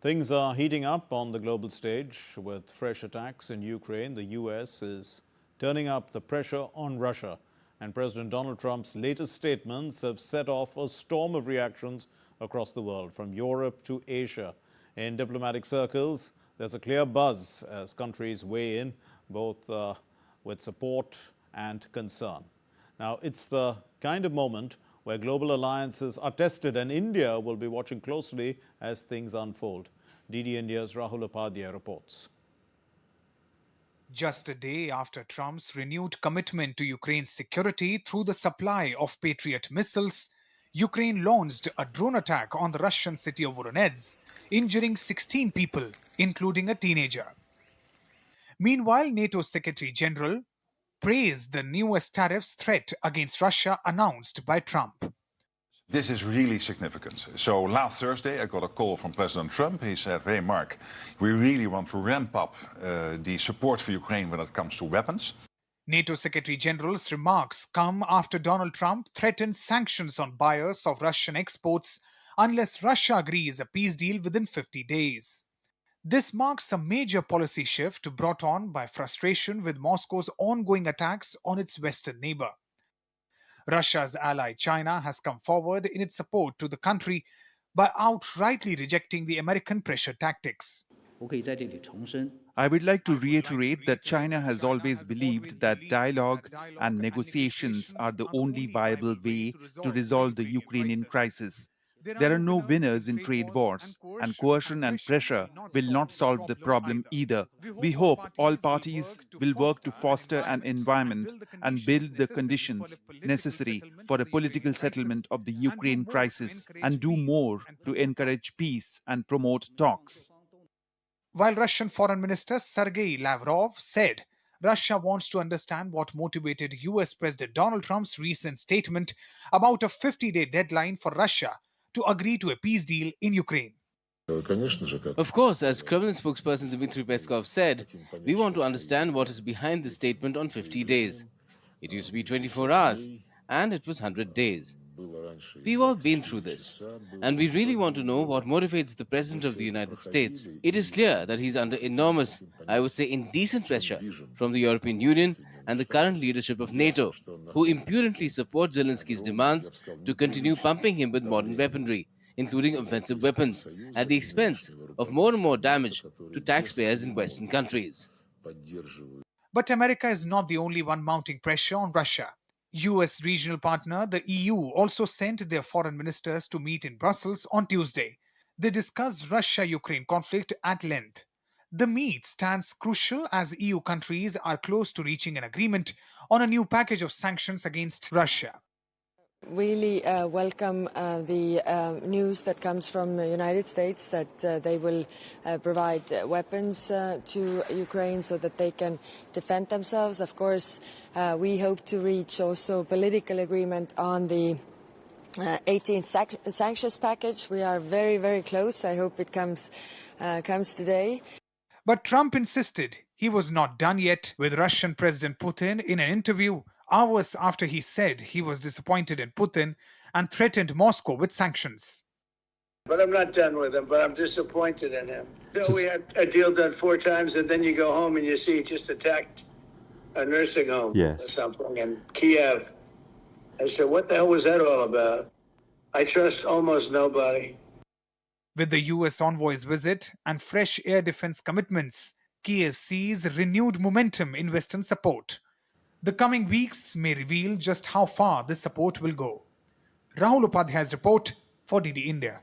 Things are heating up on the global stage with fresh attacks in Ukraine. The US is turning up the pressure on Russia, and President Donald Trump's latest statements have set off a storm of reactions across the world, from Europe to Asia. In diplomatic circles, there's a clear buzz as countries weigh in, both with support and concern. Now, it's the kind of moment where global alliances are tested, and India will be watching closely as things unfold. DD India's Rahul Upadhyay reports. Just a day after Trump's renewed commitment to Ukraine's security through the supply of Patriot missiles, Ukraine launched a drone attack on the Russian city of Voronezh, injuring 16 people, including a teenager. Meanwhile, NATO Secretary General praised the newest tariffs threat against Russia announced by Trump. This is really significant. So last Thursday, I got a call from President Trump. He said, hey, Mark, we really want to ramp up the support for Ukraine when it comes to weapons. NATO Secretary General's remarks come after Donald Trump threatened sanctions on buyers of Russian exports unless Russia agrees a peace deal within 50 days. This marks a major policy shift brought on by frustration with Moscow's ongoing attacks on its western neighbor. Russia's ally China has come forward in its support to the country by outrightly rejecting the American pressure tactics. I would like to reiterate that China has always believed that dialogue and negotiations are the only viable way to resolve the Ukrainian crisis. There are no winners in trade wars, and coercion and pressure will not solve the problem either. We hope all parties will work to foster an environment and build the conditions necessary for a political settlement of the Ukraine crisis, and do more to encourage peace and promote talks. While Russian Foreign Minister Sergei Lavrov said Russia wants to understand what motivated US President Donald Trump's recent statement about a 50-day deadline for Russia to agree to a peace deal in Ukraine. Of course, as Kremlin spokesperson Dmitry Peskov said, we want to understand what is behind the statement on 50 days. It used to be 24 hours, and it was 100 days. We've all been through this, and we really want to know what motivates the President of the United States. It is clear that he's under enormous, I would say indecent pressure from the European Union and the current leadership of NATO, who impudently support Zelensky's demands to continue pumping him with modern weaponry, including offensive weapons, at the expense of more and more damage to taxpayers in Western countries. But America is not the only one mounting pressure on Russia. US regional partner, the EU, also sent their foreign ministers to meet in Brussels on Tuesday. They discussed Russia-Ukraine conflict at length. The meet stands crucial as EU countries are close to reaching an agreement on a new package of sanctions against Russia. Really welcome the news that comes from the United States that they will provide weapons to Ukraine so that they can defend themselves. Of course, we hope to reach also political agreement on the 18th sanctions package. We are very, very close. I hope it comes today. But Trump insisted he was not done yet with Russian President Putin in an interview hours after he said he was disappointed in Putin and threatened Moscow with sanctions. But I'm not done with him, but I'm disappointed in him. So we had a deal done 4 times, and then you go home and you see he just attacked a nursing home or something in Kiev. I said, what the hell was that all about? I trust almost nobody. With the US envoy's visit and fresh air defense commitments, Kiev sees renewed momentum in Western support. The coming weeks may reveal just how far this support will go. Rahul Upadhyay's report for DD India.